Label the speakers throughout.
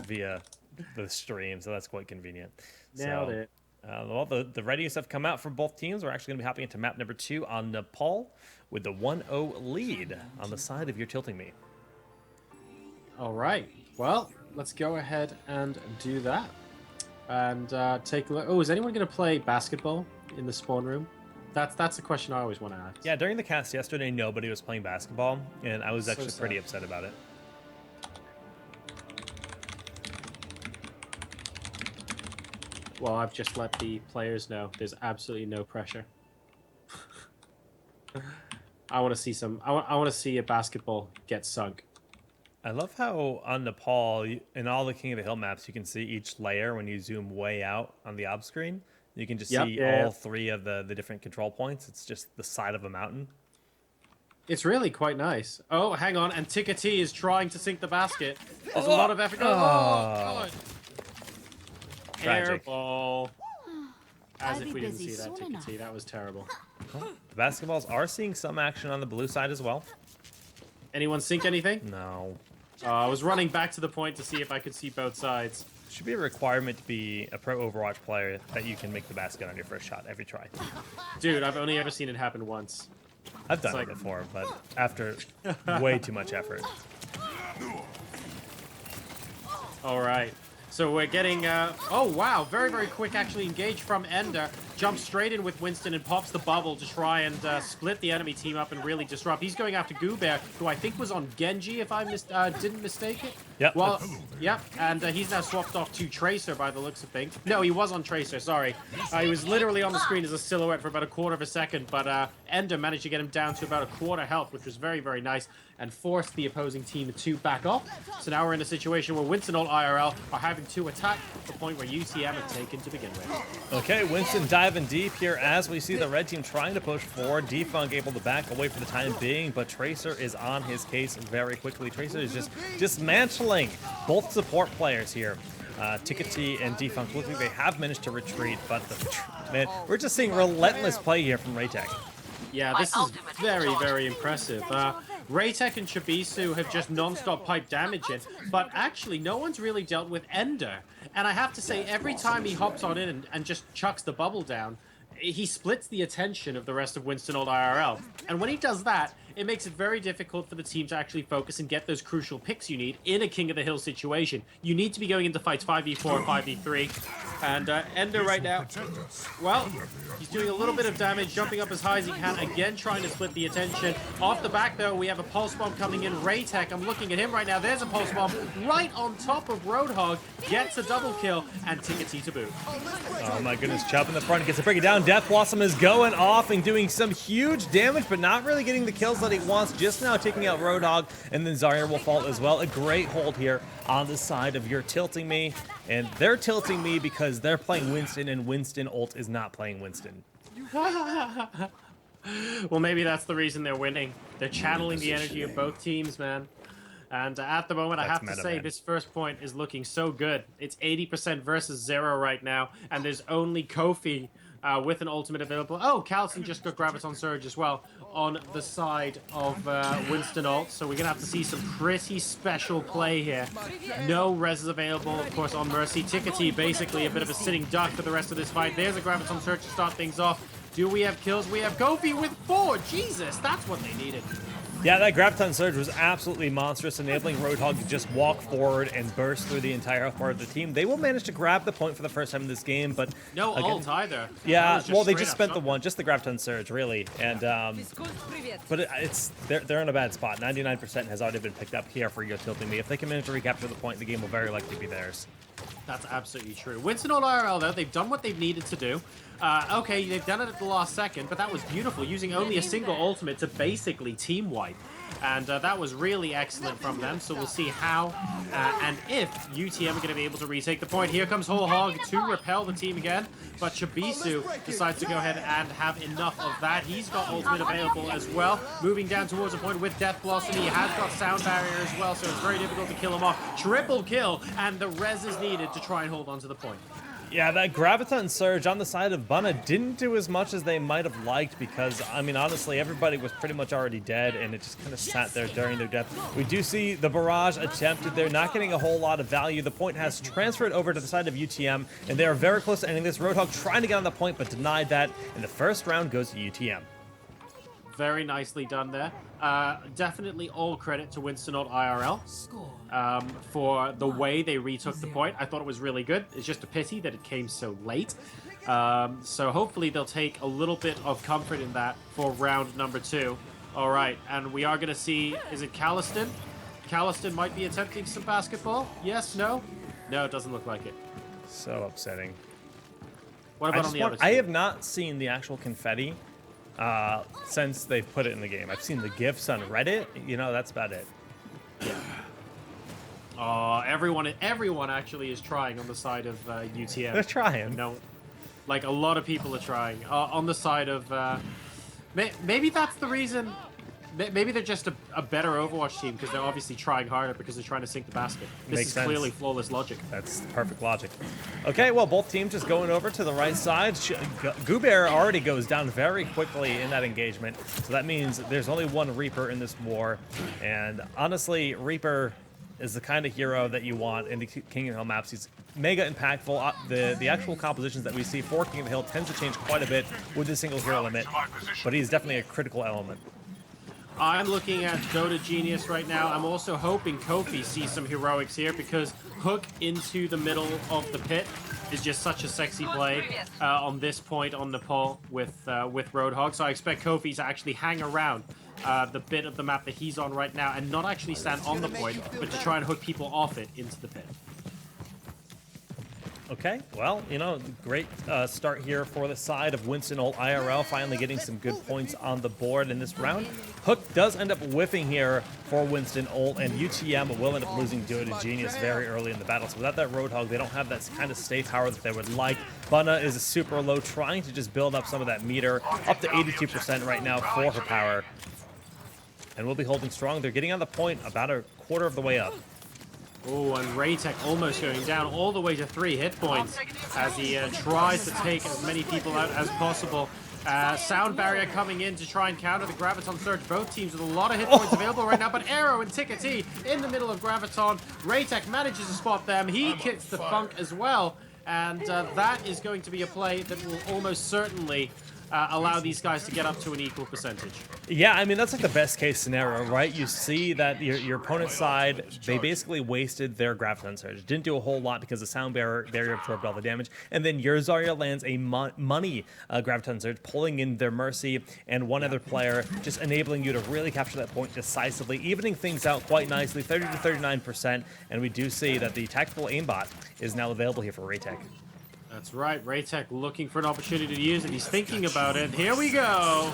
Speaker 1: just via the stream, so that's quite convenient.
Speaker 2: Nailed it.
Speaker 1: Well, the readies have come out for both teams. We're actually going to be hopping into map number 2 on Nepal with the 1-0 lead on the side of your tilting me.
Speaker 2: All right. Well, let's go ahead and do that. And take a look. Oh, is anyone going to play basketball in the spawn room? That's a question I always want to ask.
Speaker 1: Yeah, during the cast yesterday, nobody was playing basketball, and I was
Speaker 2: So
Speaker 1: actually
Speaker 2: sad.
Speaker 1: pretty upset about it.
Speaker 2: Well, I've just let the players know there's absolutely no pressure. I want to see some. I want to see a basketball get sunk.
Speaker 1: I love how on Nepal, in all the King of the Hill maps, you can see each layer when you zoom way out on the ob screen. You can just see all 3 of the different control points. It's just the side of a mountain.
Speaker 2: It's really quite nice. Oh, hang on. And Tickety is trying to sink the basket. There's a lot of effort. Oh, God.
Speaker 1: Tragic.
Speaker 2: Airball. As
Speaker 3: I'll
Speaker 2: if
Speaker 3: be
Speaker 2: we didn't
Speaker 3: busy
Speaker 2: see that,
Speaker 3: soon enough.
Speaker 2: Tickety. That was terrible.
Speaker 1: The basketballs are seeing some action on the blue side as well.
Speaker 2: Anyone sink anything?
Speaker 1: No.
Speaker 2: I was running back to the point to see if I could see both sides.
Speaker 1: Should be a requirement to be a pro Overwatch player that you can make the basket on your first shot every try.
Speaker 2: Dude, I've only ever seen it happen once.
Speaker 1: I've done
Speaker 2: It's
Speaker 1: it before, but after way too much effort.
Speaker 2: All right. So we're getting, oh wow, very, very quick actually engage from Ender. Jumps straight in with Winston and pops the bubble to try and split the enemy team up and really disrupt. He's going after Goobear, who I think was on Genji, if I didn't mistake it.
Speaker 1: Yep.
Speaker 2: Well, yep, and he's now swapped off to Tracer by the looks of things. No, he was on Tracer, sorry. He was literally on the screen as a silhouette for about a quarter of a second, but Ender managed to get him down to about a quarter health, which was very, very nice, and forced the opposing team to back off. So now we're in a situation where Winston ult IRL are having to attack the point where UTM have taken to begin with.
Speaker 1: Okay, Winston diving deep here as we see the red team trying to push forward. Defunk able to back away for the time being, but Tracer is on his case very quickly. Tracer is just dismantling both support players here. Tickety and Defunk look like they have managed to retreat, but man, we're just seeing relentless play here from Raytech.
Speaker 2: Yeah, this is very, very impressive. Raytech and Chibisu have just non-stop pipe damage in, but actually no one's really dealt with Ender. And I have to say, every time he hops on in and just chucks the bubble down, he splits the attention of the rest of Winston Old IRL. And when he does that, it makes it very difficult for the team to actually focus and get those crucial picks you need in a King of the Hill situation. You need to be going into fights 5v4 or 5v3. And Ender right now, well, he's doing a little bit of damage, jumping up as high as he can, again trying to split the attention. Off the back, though, we have a Pulse Bomb coming in. Raytech, I'm looking at him right now. There's a Pulse Bomb right on top of Roadhog, gets a double kill, and Tickety to boot.
Speaker 1: Oh my goodness, Chubb in the front gets to break it down. Death Blossom is going off and doing some huge damage, but not really getting the kills that he wants. Just now taking out Roadhog, and then Zarya will fall as well. A great hold here on the side of your tilting me. And they're tilting me because they're playing Winston, and Winston ult is not playing Winston.
Speaker 2: Well, maybe that's the reason they're winning. They're channeling the energy of both teams, man. And at the moment, I have to say, this first point is looking so good. It's 80% versus 0 right now, and there's only Kofi with an ultimate available. Oh, Calcin just got Graviton Surge as well on the side of Winston ult, so we're going to have to see some pretty special play here. No res is available, of course, on Mercy. Tickety, basically a bit of a sitting duck for the rest of this fight. There's a Graviton Surge to start things off. Do we have kills? We have Kofi with 4. Jesus, that's what they needed.
Speaker 1: Yeah, that Graviton Surge was absolutely monstrous, enabling Roadhog to just walk forward and burst through the entire part of the team. They will manage to grab the point for the first time in this game, but...
Speaker 2: No ult either.
Speaker 1: Yeah, well, they just spent the one, just the Graviton Surge, really. And, but they're in a bad spot. 99% has already been picked up here for your tilting me. If they can manage to recapture the point, the game will very likely be theirs.
Speaker 2: That's absolutely true. Winston on IRL, though, they've done what they've needed to do. Okay, they've done it at the last second, but that was beautiful, using only a single ultimate to basically team wipe. And that was really excellent from them, so we'll see how and if UTM are going to be able to retake the point. Here comes Whole Hog to repel the team again, but Chibisu decides to go ahead and have enough of that. He's got ultimate available as well, moving down towards a point with Death Blossom. He has got Sound Barrier as well, so it's very difficult to kill him off. Triple kill, and the res is needed to try and hold on to the point.
Speaker 1: Yeah, that Graviton Surge on the side of Bunna didn't do as much as they might have liked because, I mean, honestly, everybody was pretty much already dead, and it just kind of sat there during their death. We do see the barrage attempted there, not getting a whole lot of value. The point has transferred over to the side of UTM, and they are very close to ending this. Roadhog trying to get on the point, but denied that, and the first round goes to UTM.
Speaker 2: Very nicely done there. Definitely all credit to Winston IRL for the way they retook the point. I thought it was really good. It's just a pity that it came so late. So hopefully they'll take a little bit of comfort in that for round number 2. All right, and we are going to see, is it Calliston? Calliston might be attempting some basketball. Yes, no? No, it doesn't look like it.
Speaker 1: So upsetting.
Speaker 2: What about on the other
Speaker 1: I
Speaker 2: team?
Speaker 1: have not seen the actual confetti since they've put it in the game. I've seen the GIFs on Reddit. You know, that's about it.
Speaker 2: Everyone actually is trying on the side of UTM.
Speaker 1: They're trying.
Speaker 2: No, like a lot of people are trying on the side of. Maybe that's the reason. Maybe they're just a better Overwatch team because they're obviously trying harder because they're trying to sink the basket. This
Speaker 1: Makes
Speaker 2: is
Speaker 1: sense.
Speaker 2: clearly flawless logic.
Speaker 1: That's perfect logic. Okay, well, both teams just going over to the right side. Goobear already goes down very quickly in that engagement, so that means there's only one Reaper in this war. And honestly, Reaper is the kind of hero that you want in the King of the Hill maps. He's mega impactful. The actual compositions that we see for King of the Hill tends to change quite a bit with the single hero limit, but he's definitely a critical element.
Speaker 2: I'm looking at Dota Genius right now. I'm also hoping Kofi sees some heroics here because hook into the middle of the pit is just such a sexy play on this point on Nepal with Roadhog. So I expect Kofi to actually hang around the bit of the map that he's on right now and not actually stand on the point, but to try and hook people off it into the pit.
Speaker 1: Okay, well, you know, great start here for the side of Winston IRL, finally getting some good points on the board in this round. Hook does end up whiffing here for Winston and UTM will end up losing Dota Genius very early in the battle. So without that Roadhog, they don't have that kind of stay power that they would like. Bunna is super low, trying to just build up some of that meter, up to 82% right now for her power. And we'll be holding strong. They're getting on the point about a quarter of the way up.
Speaker 2: Oh, and Raytech almost going down all the way to 3 hit points as he tries to take as many people out as possible. Sound barrier coming in to try and counter the Graviton Surge. Both teams with a lot of hit points available right now, but Arrow and Tickety in the middle of Graviton. Raytech manages to spot them. He kicks the Funk as well, and that is going to be a play that will almost certainly allow these guys to get up to an equal percentage.
Speaker 1: Yeah, I mean, that's like the best case scenario, right? You see that your opponent's side, they basically wasted their Graviton Surge. Didn't do a whole lot because the sound barrier absorbed all the damage. And then your Zarya lands a money Graviton Surge, pulling in their Mercy and one other player, just enabling you to really capture that point decisively, evening things out quite nicely, 30 to 39%. And we do see that the tactical aimbot is now available here for Raytech.
Speaker 2: That's right, Raytech looking for an opportunity to use it. He's thinking about it. Here we go.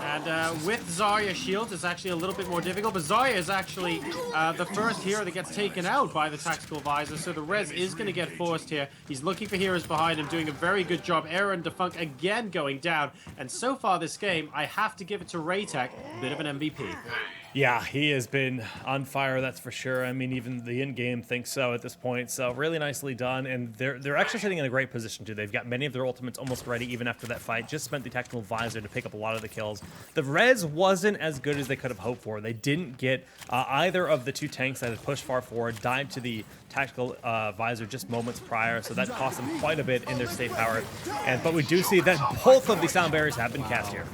Speaker 2: And with Zarya shield, it's actually a little bit more difficult, but Zarya is actually the first hero that gets taken out by the tactical visor, so the res is going to get forced here. He's looking for heroes behind him, doing a very good job. Aaron Defunct again going down, and so far this game, I have to give it to Raytech, bit of an MVP.
Speaker 1: Yeah, he has been on fire, that's for sure. I mean, even the in-game thinks so at this point. So really nicely done, and they're actually sitting in a great position too. They've got many of their ultimates almost ready even after that fight. Just spent the tactical visor to pick up a lot of the kills. The res wasn't as good as they could have hoped for. They didn't get either of the two tanks that had pushed far forward, died to the tactical visor just moments prior, so that cost them quite a bit in their state power. But we do see that both of the sound barriers have been cast here.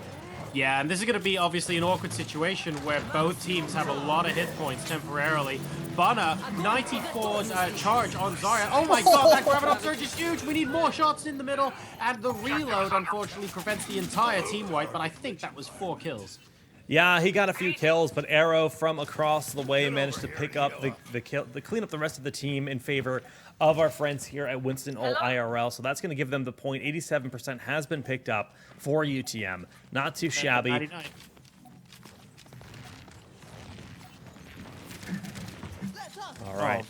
Speaker 2: Yeah, and this is going to be obviously an awkward situation where both teams have a lot of hit points temporarily. Bunna, 94 charge on Zarya. Oh my god, that Graviton Surge is huge! We need more shots in the middle, and the reload unfortunately prevents the entire team wipe, but I think that was 4 kills.
Speaker 1: Yeah, he got a few kills, but Arrow from across the way managed to pick up the kill, to clean up the rest of the team in favor of our friends here at Winston IRL. So that's going to give them the point. 87% has been picked up for UTM. Not too shabby.
Speaker 2: 99.
Speaker 1: All right.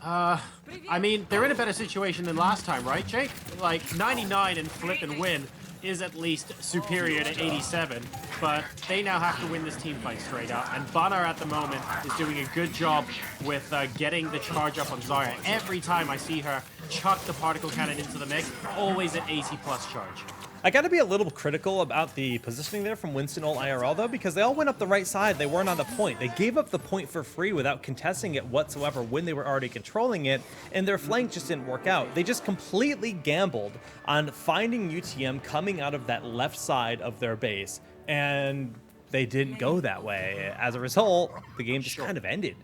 Speaker 2: I mean, they're in a better situation than last time, right, Jake? Like, 99 and flip and win is at least superior to 87, but they now have to win this team fight straight up. And Banner at the moment is doing a good job with getting the charge up on Zarya. Every time I see her chuck the particle cannon into the mix, always at 80+ charge.
Speaker 1: I got to be a little critical about the positioning there from Winston ult IRL, though, because they all went up the right side. They weren't on the point. They gave up the point for free without contesting it whatsoever when they were already controlling it, and their flank just didn't work out. They just completely gambled on finding UTM coming out of that left side of their base, and they didn't go that way. As a result, the game just kind of ended.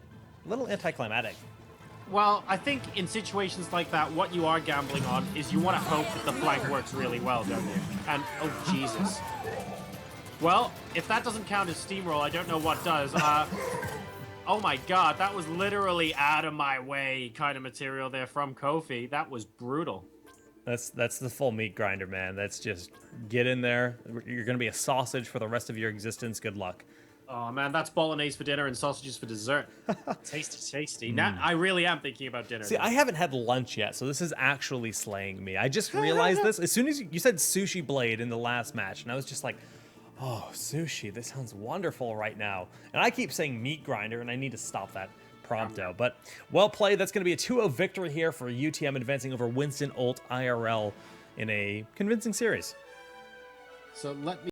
Speaker 1: A little anticlimactic.
Speaker 2: Well, I think in situations like that, what you are gambling on is you want to hope that the flank works really well, don't you? And, oh, Jesus. Well, if that doesn't count as steamroll, I don't know what does. Oh my god, that was literally out of my way kind of material there from Kofi. That was brutal.
Speaker 1: That's the full meat grinder, man. That's just get in there. You're going to be a sausage for the rest of your existence. Good luck.
Speaker 2: Oh man, that's bolognese for dinner and sausages for dessert. Tasty, tasty. Now, I really am thinking about dinner.
Speaker 1: See,
Speaker 2: now.
Speaker 1: I haven't had lunch yet, so this is actually slaying me. I just realized this as soon as you said sushi blade in the last match, and I was just like, oh, sushi, this sounds wonderful right now. And I keep saying meat grinder, and I need to stop that prompto. But well played. That's going to be a 2-0 victory here for UTM, advancing over Winston ult IRL in a convincing series.
Speaker 2: So let me